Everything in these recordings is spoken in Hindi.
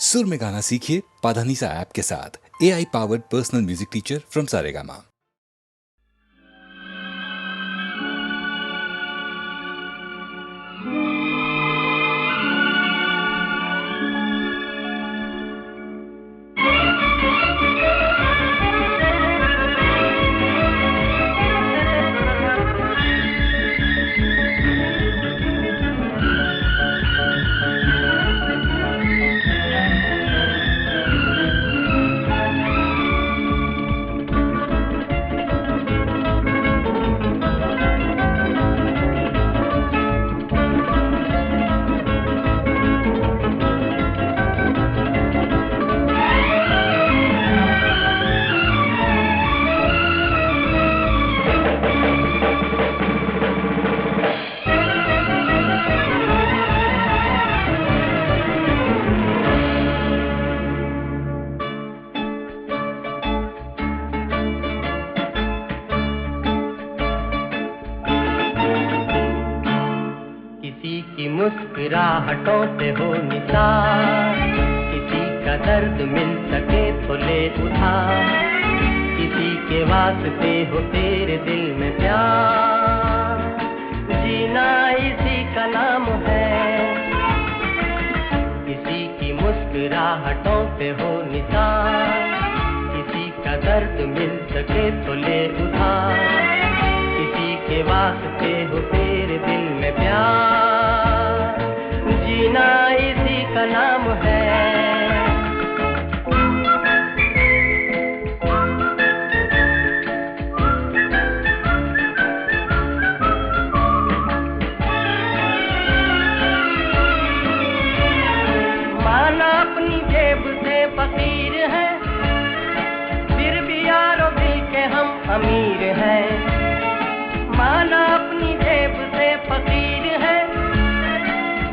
सुर में गाना सीखिए पाधानीसा ऐप के साथ। AI powered personal music teacher from Saregama. किसी की मुस्कुराहटों से हो निसार, किसी का दर्द मिल सके तो ले उधार, किसी के वास्ते हो तेरे दिल में प्यार, जीना इसी का नाम है। किसी की मुस्कुराहटों से हो निसार, किसी का दर्द मिल सके तो ले उधार, किसी के वास्ते हो तेरे दिल में प्यार, जीना इसी का नाम है। माना अपनी जेब से फकीर है, फिर भी यारो दिल के हम अमीर हैं। माना अपनी जेब से फकीर है,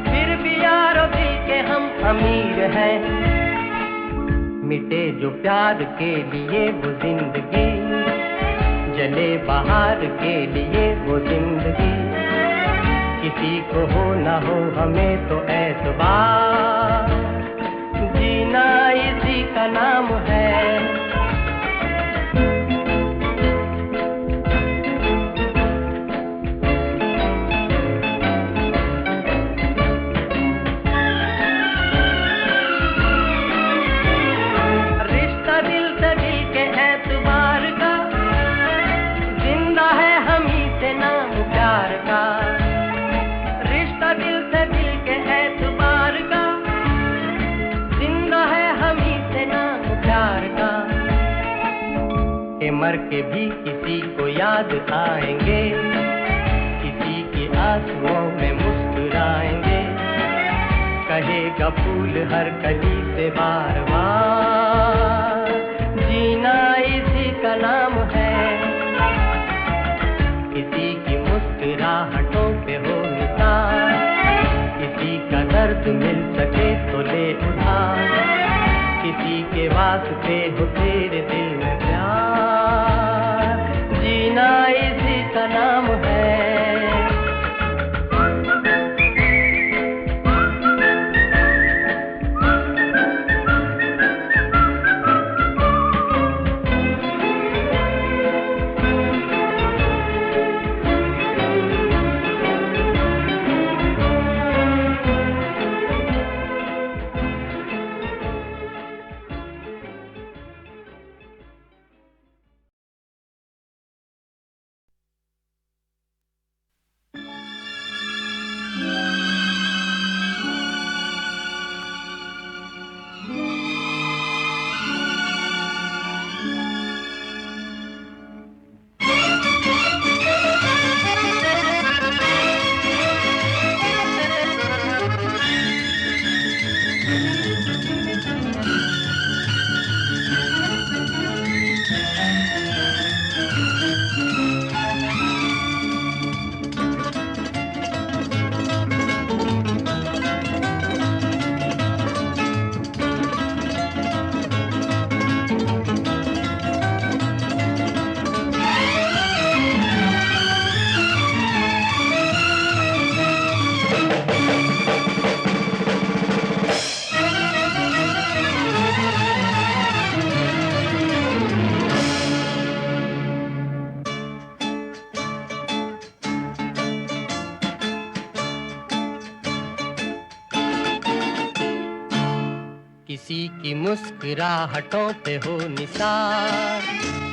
फिर भी यारो दिल के हम अमीर हैं। मिटे जो प्यार के लिए वो जिंदगी, जले बहार के लिए वो जिंदगी, किसी को हो ना हो हमें तो एतबार, जीना इसी का नाम है। मर के भी किसी को याद आएंगे, किसी की आंसुओं में मुस्कुराएंगे, कहेगा फूल हर कली से बार बार, जीना इसी का नाम है। किसी की मुस्कुराहटों पे हो निसार, किसी का दर्द मिल सके तो ले उधार, किसी के वास्ते हो तेरे दिल में प्यार, जीना इसी का नाम है। किसी की मुस्कुराहटों पे हो निसार,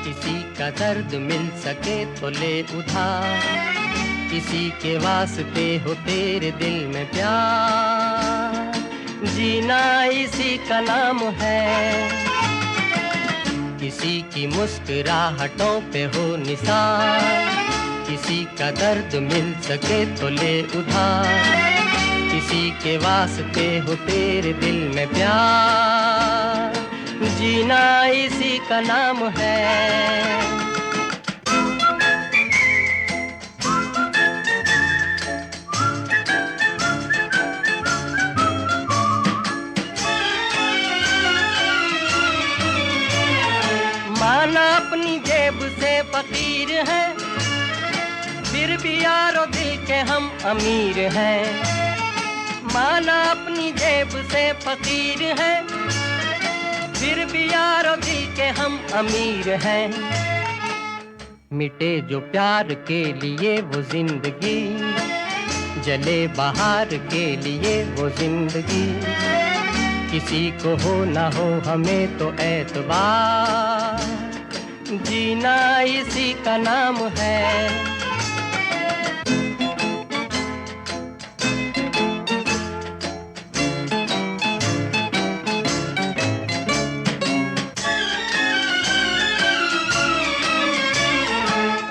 किसी का दर्द मिल सके तो ले उधार, किसी के वास्ते हो तेरे दिल में प्यार, जीना इसी का नाम है। किसी की मुस्कुराहटों पे हो निसार, किसी का दर्द मिल सके तो ले उधार, किसी के वास्ते हो तेरे दिल में प्यार, जीना इसी का नाम है। माना अपनी जेब से फकीर है, फिर भी यारो दिल के हम अमीर हैं। माना अपनी जेब से फकीर है, फिर भी यारो दिल के हम अमीर हैं। मिटे जो प्यार के लिए वो जिंदगी, जले बहार के लिए वो जिंदगी, किसी को हो ना हो हमें तो एतबार, जीना इसी का नाम है।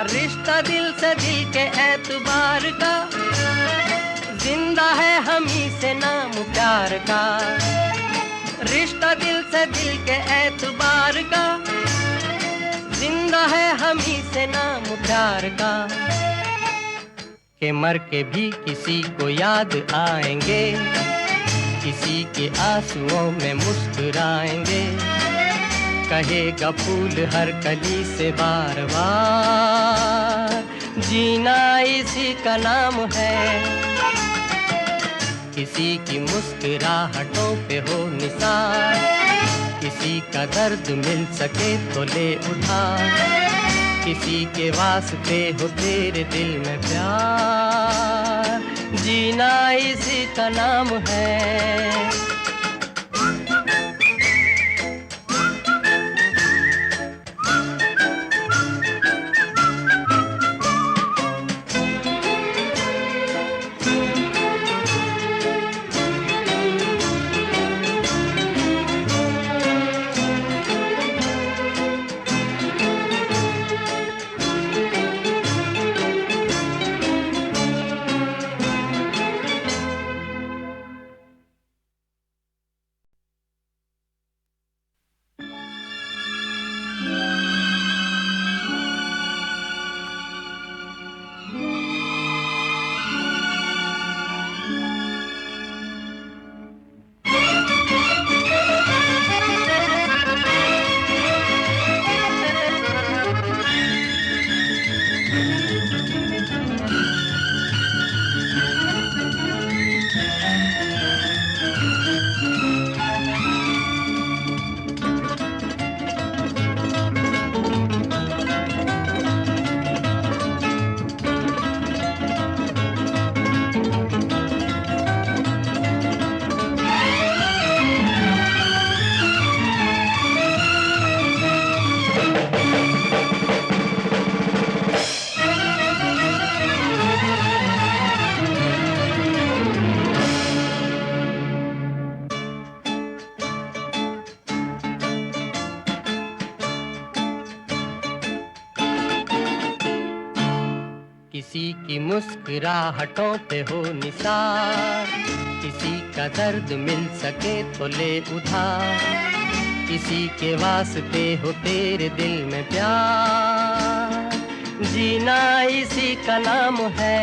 रिश्ता दिल से दिल के एतबार का, जिंदा है हम ही से नाम प्यार का। रिश्ता दिल से दिल के एतबार का, जिंदा है हम ही से नाम प्यार का। के मर के भी किसी को याद आएंगे, किसी के आंसुओं में मुस्कुराएंगे, कहेगा फूल हर कली से बार बार, जीना इसी का नाम है। किसी की मुस्कुराहटों पे हो निसार, किसी का दर्द मिल सके तो ले उधार, किसी के वास्ते हो तेरे दिल में प्यार, जीना इसी का नाम है। किसी की मुस्कुराहटों पे हो निसार, किसी का दर्द मिल सके तो ले उधार, किसी के वास्ते हो तेरे दिल में प्यार, जीना इसी का नाम है।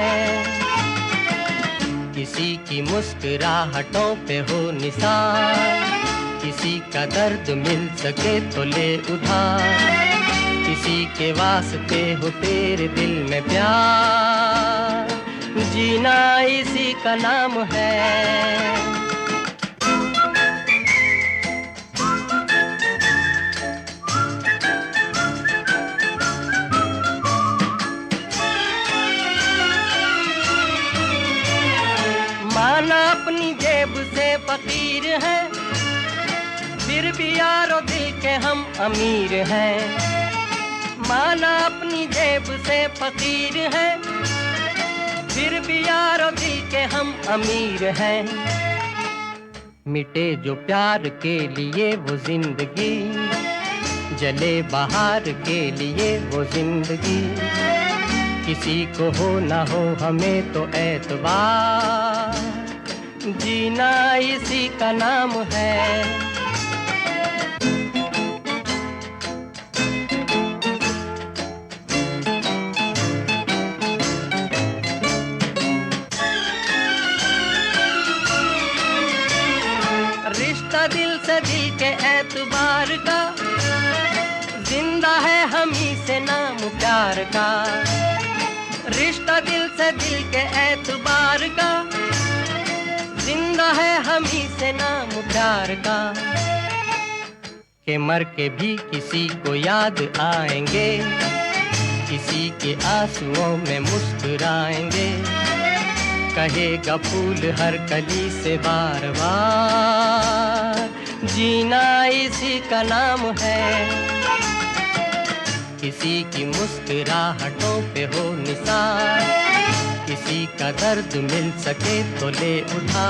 किसी की मुस्कुराहटों पे हो निसार, किसी का दर्द मिल सके तो ले उधार, किसी के वास्ते हो तेरे दिल में प्यार, जीना इसी का नाम है। माना अपनी जेब से फकीर है, के हम अमीर हैं। माना अपनी जेब से फकीर हैं, फिर भी यारो दिल के हम अमीर हैं। मिटे जो प्यार के लिए वो जिंदगी, जले बाहर के लिए वो जिंदगी। किसी को हो ना हो हमें तो एतबार, जीना इसी का नाम है। रिश्ता दिल से दिल के एतबार का, जिंदा है हम ही से नाम प्यार का। रिश्ता दिल से दिल के एतबार का, जिंदा है हम ही से नाम प्यार का। के मर के भी किसी को याद आएंगे, किसी के आंसुओं में मुस्कुराएंगे। कहेगा फूल हर कली से बार बार, जीना इसी का नाम है। किसी की मुस्कुराहटों पे हो निसार, किसी का दर्द मिल सके तो ले उठा।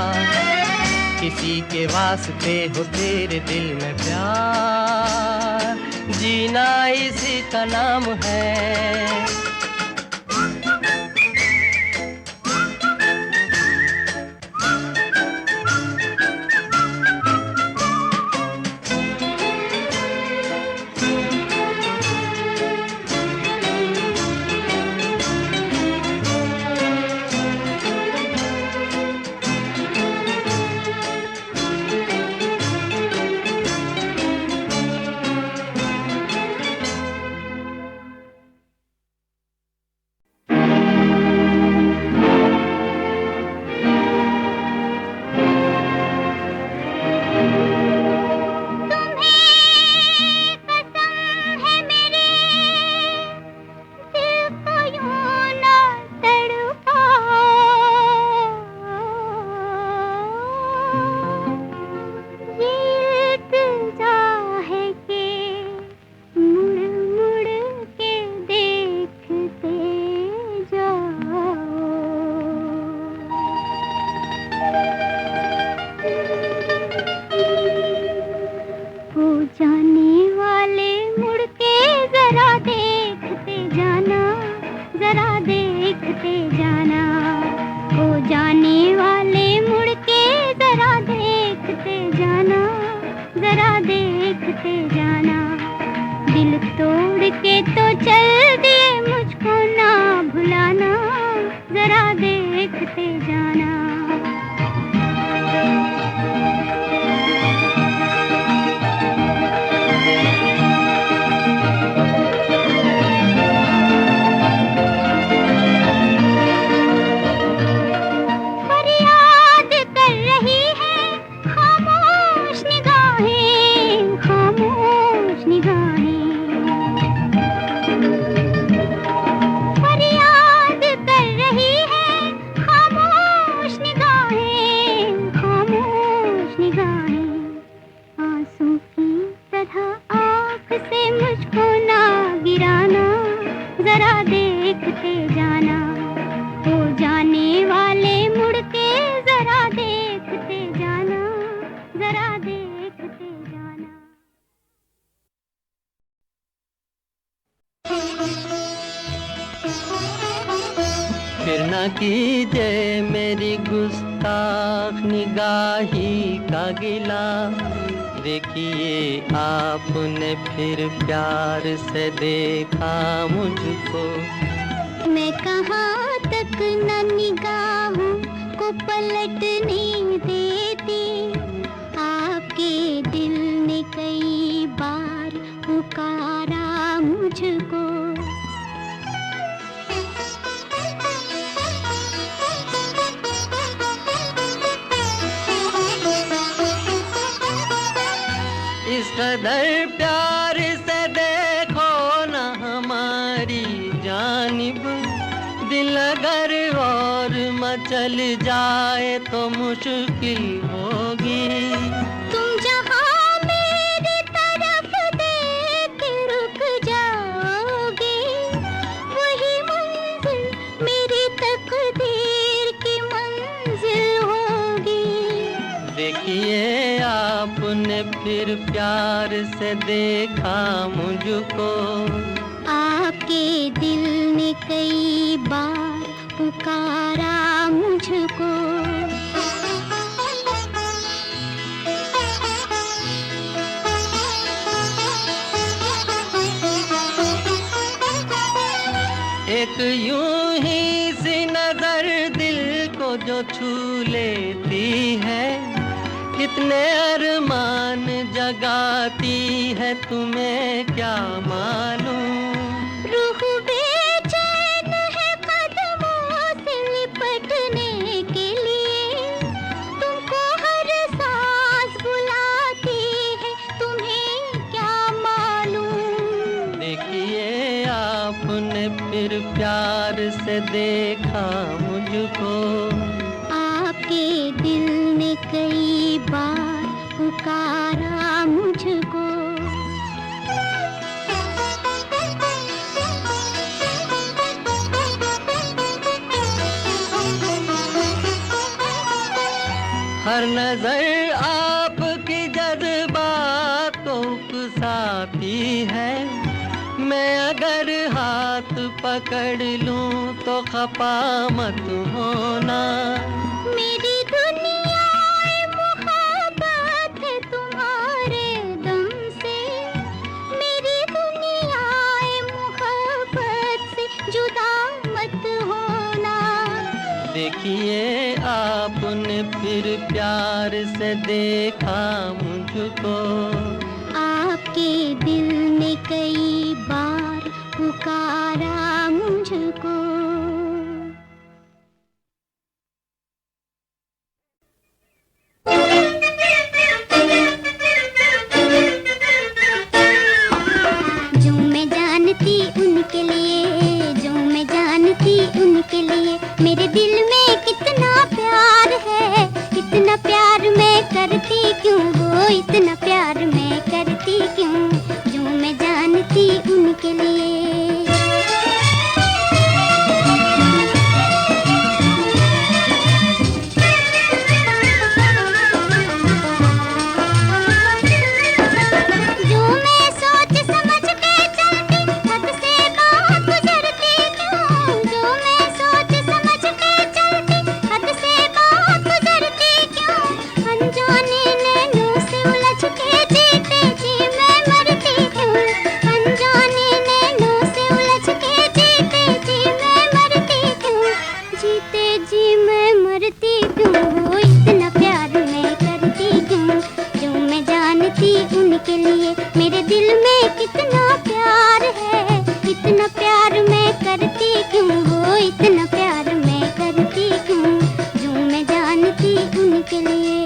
किसी के वास्ते हो तेरे दिल में प्यार, जीना इसी का नाम है। फिर न कीजिए मेरी गुस्ताख निगाही का गिला। देखिए आपने फिर प्यार से देखा मुझको। मैं कहाँ तक न निगाहों को पलटने देती। आपके दिल ने कई बार पुकारा मुझको। इस कदर प्यार से देखो न हमारी जानिब। दिल अगर और मचल जाए तो मुश्किल होगी। तुम जहाँ मेरी तरफ आपने फिर प्यार से देखा मुझको, आपके दिल ने कई बार पुकारा मुझको। एक यूं ही सी नजर दिल को जो छू लेती है, कितने अरमान जगाती है तुम्हें क्या मालूम। रूह बेचैन है कदमों से लिपटने के लिए, तुमको हर सांस बुलाती है तुम्हें क्या मालूम। देखिए आपने फिर प्यार से देखा मुझको, आपके दिल ने कई बार पुकारा मुझको। हर नजर आपकी जज्बात को उकसाती है, मैं अगर हाथ पकड़ लूं तो खफा मत होना। मेरी दुनिया मोहब्बत है तुम्हारे दम से, मेरी दुनिया मोहब्बत से जुदा मत होना। देखिए आपने फिर प्यार से देखा मुझको, आपके दिल ने कई बार पुकारा मुझको। जो मैं जानती उनके लिए, जो मैं जानती उनके लिए, मेरे दिल में कितना प्यार है, इतना प्यार मैं करती क्यों, वो इतना प्यार मैं करती क्यों, जो मैं जानती उनके लिए। जो मैं सोच समझ के चलती, हद से बात गुजरती क्यों, जो मैं सोच समझ के चलती, हद से बात गुजरती क्यों, अनजाने नैनों से उलझ के जीते जी मैं मरती क्यों, अनजाने नैनों से उलझ के जीते जी मैं मरती क्यों, जीते जी मैं मरती क्यों, वो इतना प्यार मैं करती क्यों, जो मैं जानती उनके लिए, मेरे दिल में कितना प्यार है, इतना प्यार मैं करती क्यों, वो इतना प्यार मैं करती क्यों, जो मैं जानती उनके लिए।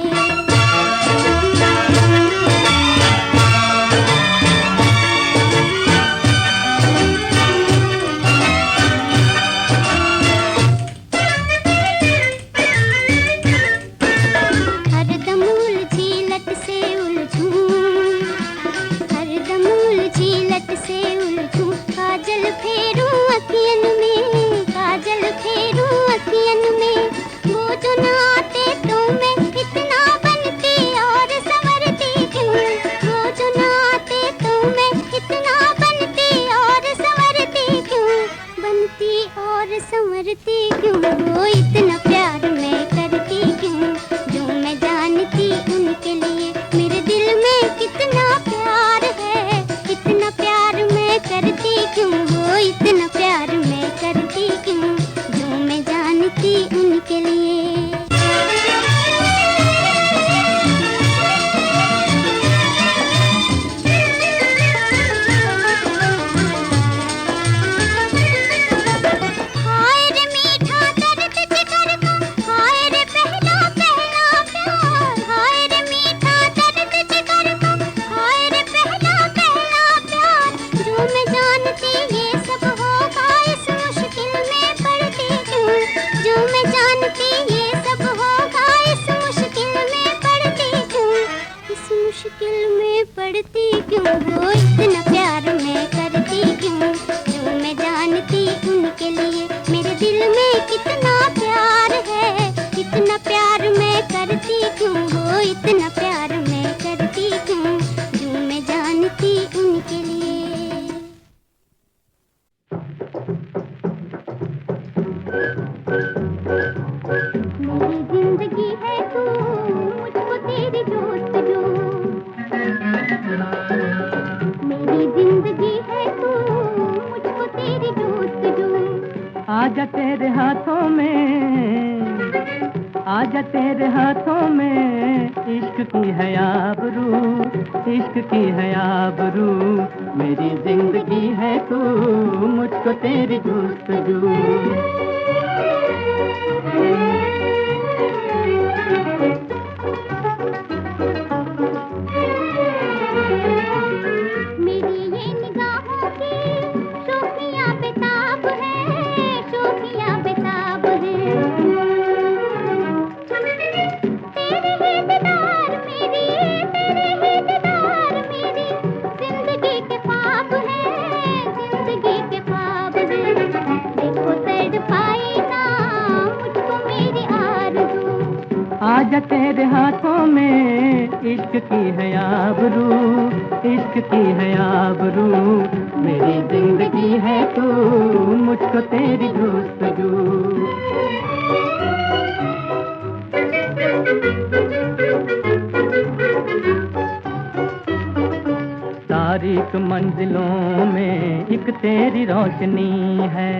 हरदम उलझी लट से उलझूं, हरदम उलझी लट से उलझूं, काजल फेरूं अखियन में, काजल फेरूं अखियन में, वो जो ना आते तो मैं इतना बनती और संवरती क्यों, वो जो ना आते तो मैं इतना बनती और संवरती क्यों, बनती और संवरती क्यों, वो इतना प्यार मैं करती क्यों, जो मैं जानती उनके लिए, मेरे दिल में कितना प्यार है, इतना प्यार मैं करती क्यों, वो इतना प्यार मैं करती क्यों, जो मैं जानती उनके लिए। हाय रे मीठा दर्द जिगर का, हाय रे पहला पहला प्यार, हाय रे मीठा दर्द जिगर का, हाय रे पहला पहला प्यार, जो मैं जानती ये सब होगा इस मुश्किल में पड़ती क्यों, जो मैं जानती ये सब होगा इस मुश्किल में पड़ती क्यों, इस मुश्किल में पड़ती क्यों, वो इतना प्यार मैं करती क्यों, जो मैं जानती उनके लिए, मेरे दिल में कितना प्यार है, इतना प्यार मैं करती क्यों, वो इतना प्यार मैं करती मेरी जिंदगी है तू, मुझको तेरी जस्तजू। आजा तेरे हाथों में, आजा तेरे हाथों में, इश्क की है आबरू, इश्क की है आबरू। मेरी जिंदगी है तू, मुझको तेरी जस्तजू। मेरी ये निगाहों की शोखियाँ बेताब है, शोखियाँ बेताब है। तेरे ही दीदार मेरी, तेरे ही दीदार मेरी, जिंदगी के ख्वाब है, जिंदगी के ख्वाब है। देखो तड़पाई ना मुझको मेरी आरज़ू। आजा तेरे हाथों में, इश्क की है आबरू, इश्क की है आबरू। मेरी जिंदगी है तू, मुझको तेरी जस्तजू। तारीक मंजिलों में एक तेरी रोशनी है,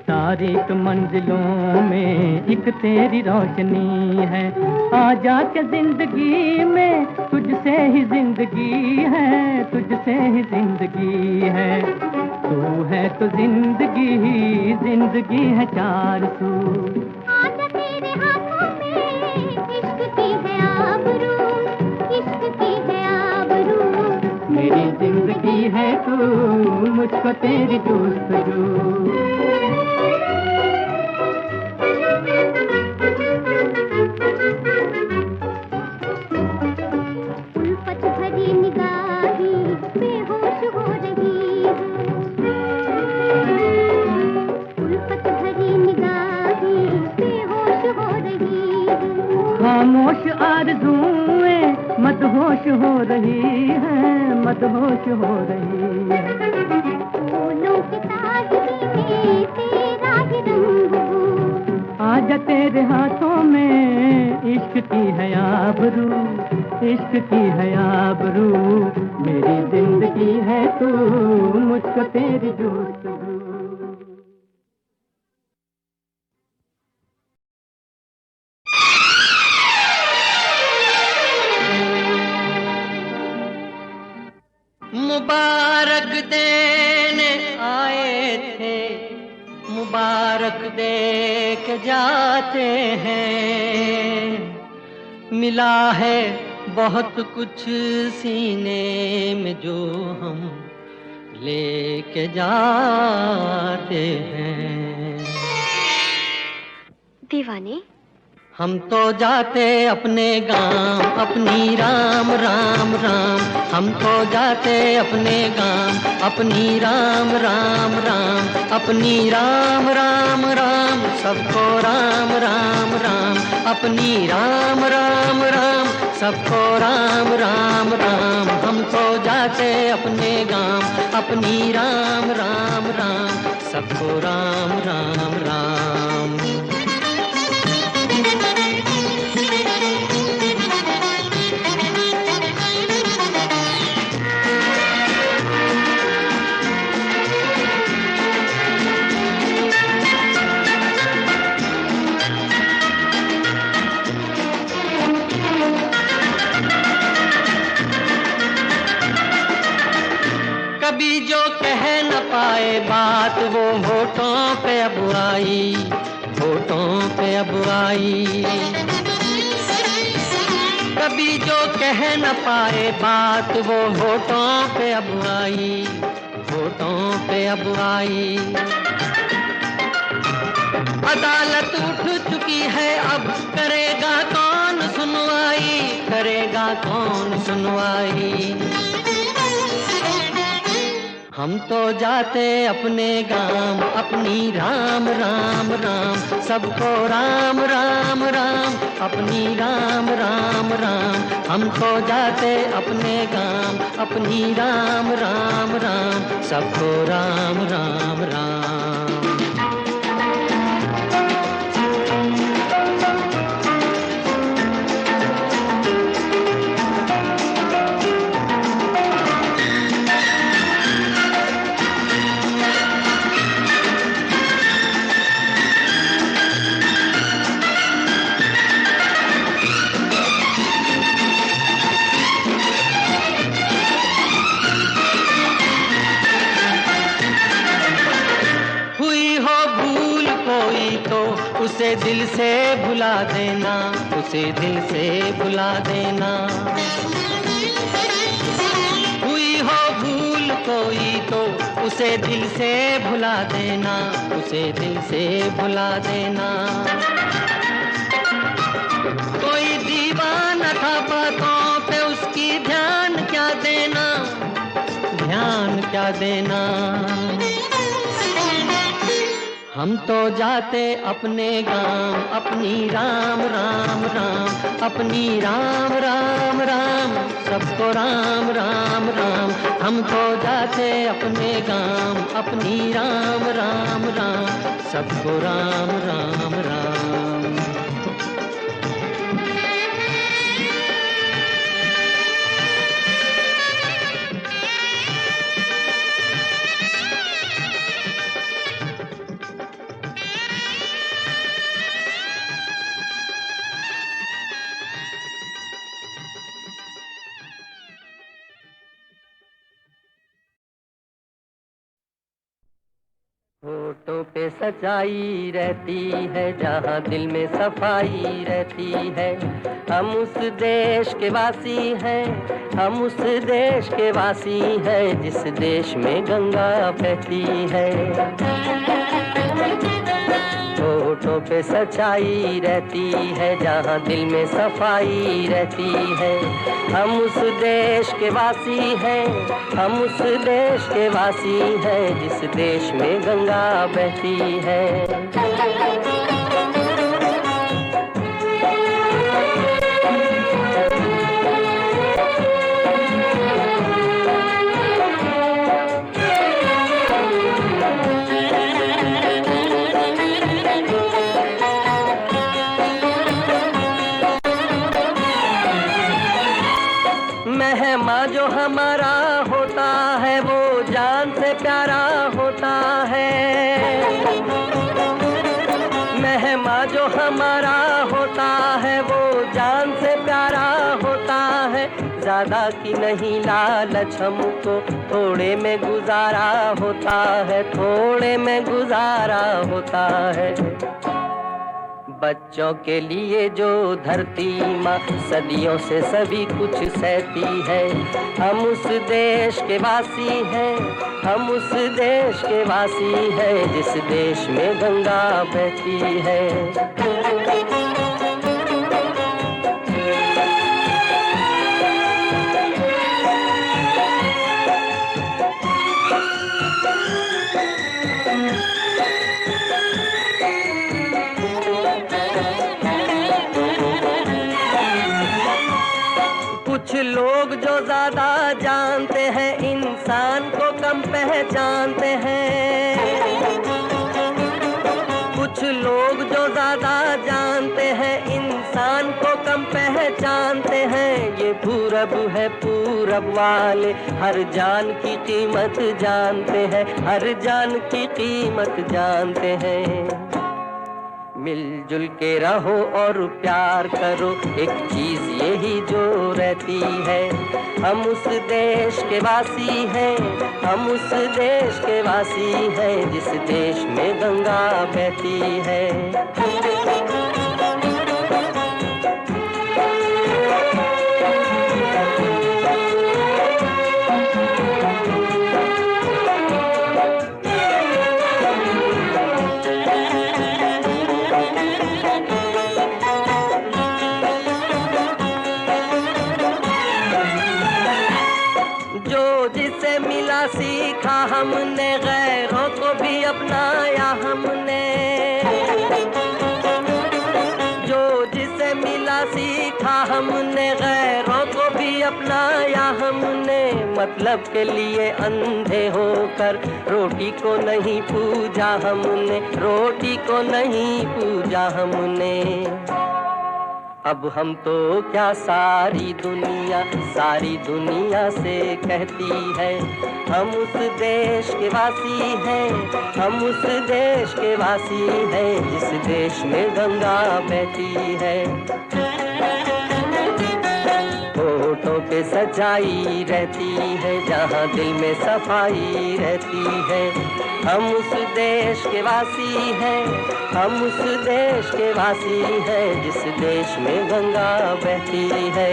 तारीक मंजिलों में एक तेरी रोशनी है। आजा के जिंदगी में तुझसे ही जिंदगी है, तुझसे ही जिंदगी है। तू है तो जिंदगी ही जिंदगी है चार सू। आजा तेरे हाथों में, इश्क की है आबरू, इश्क की है आबरू। मेरी जिंदगी है तू, मुझको तेरी जस्तजू। उल्फत भरी निगाहें बेहोश हो रही है, उल्फत भरी निगाहें बेहोश हो रही है। खामोश आरज़ुएं मदहोश हो रही है, मदहोश हो रही है। फूलों की ताजगी में तेरा ही रंग हो। आजा तेरे हाथों में, इश्क की है आबरू, इश्क की है आबरू। मेरी जिंदगी है तू, मुझको तेरी जस्तजू। मुबारक देने आए थे, मुबारक दे के जाते हैं। मिला है बहुत कुछ सीने में जो हम लेके जाते हैं। दीवाने, हम तो जाते अपने गांव, अपनी राम राम राम। हम तो जाते अपने गांव, अपनी राम राम राम, अपनी राम राम राम। सबको राम राम राम, अपनी राम राम राम। सबको राम राम राम। हम तो जाते अपने गांव, अपनी राम राम राम। सबको राम राम राम। कभी जो कह न पाए बात वो होठों पे अब आई, होठों पे अब आई। कभी जो कह न पाए बात वो होठों पे अब आई, होठों पे अब आई। अदालत उठ चुकी है अब करेगा कौन सुनवाई, करेगा कौन सुनवाई। हम तो जाते अपने गांव, अपनी राम राम राम। सबको राम राम राम, अपनी राम राम राम। हम तो जाते अपने गांव, अपनी राम राम राम। सबको राम राम राम। उसे दिल से भुला देना, उसे दिल से भुला देना। हुई हो भूल कोई तो उसे दिल से भुला देना, उसे दिल से भुला देना। कोई दीवाना था बातों पे उसकी ध्यान क्या देना, ध्यान क्या देना। हम तो जाते अपने गांव, अपनी राम राम राम, अपनी राम राम राम, सबको राम राम राम। हम तो जाते अपने गांव, अपनी राम राम राम, सबको राम राम राम। होठों पे सच्चाई रहती है, जहाँ दिल में सफाई रहती है। हम उस देश के वासी हैं, हम उस देश के वासी हैं, जिस देश में गंगा बहती है। होठों पे सच्चाई रहती है, जहाँ दिल में सफाई रहती है। हम उस देश के वासी हैं, हम उस देश के वासी हैं, जिस देश में गंगा बहती है। मेहमा जो हमारा होता है वो जान से प्यारा होता है। मेहमा जो हमारा होता है वो जान से प्यारा होता है। ज्यादा की नहीं लालच हमको, थोड़े में गुजारा होता है, थोड़े में गुजारा होता है। बच्चों के लिए जो धरती माँ सदियों से सभी कुछ सहती है। हम उस देश के वासी हैं, हम उस देश के वासी हैं, जिस देश में गंगा बहती है। कुछ लोग जो ज्यादा जानते हैं इंसान को कम पहचानते हैं। कुछ लोग जो ज्यादा जानते हैं इंसान को कम पहचानते हैं। ये पूरब है, पूरब वाले हर जान की कीमत जानते हैं, हर जान की कीमत जानते हैं। मिलजुल के रहो और प्यार करो, एक चीज यही जो रहती है। हम उस देश के वासी हैं, हम उस देश के वासी हैं, जिस देश में गंगा बहती है। सीखा हमने, गैरों को भी अपनाया हमने। जो जिसे मिला सीखा हमने, गैरों को भी अपनाया हमने। मतलब के लिए अंधे होकर रोटी को नहीं पूजा हमने, रोटी को नहीं पूजा हमने। अब हम तो क्या सारी दुनिया से कहती है। हम उस देश के वासी हैं, हम उस देश के वासी हैं, जिस देश में गंगा बहती है। होठों पे सच्चाई रहती है, जहाँ दिल में सफाई रहती है। हम उस देश के वासी हैं, हम उस देश के वासी हैं, जिस देश में गंगा बहती है।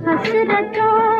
हसरतों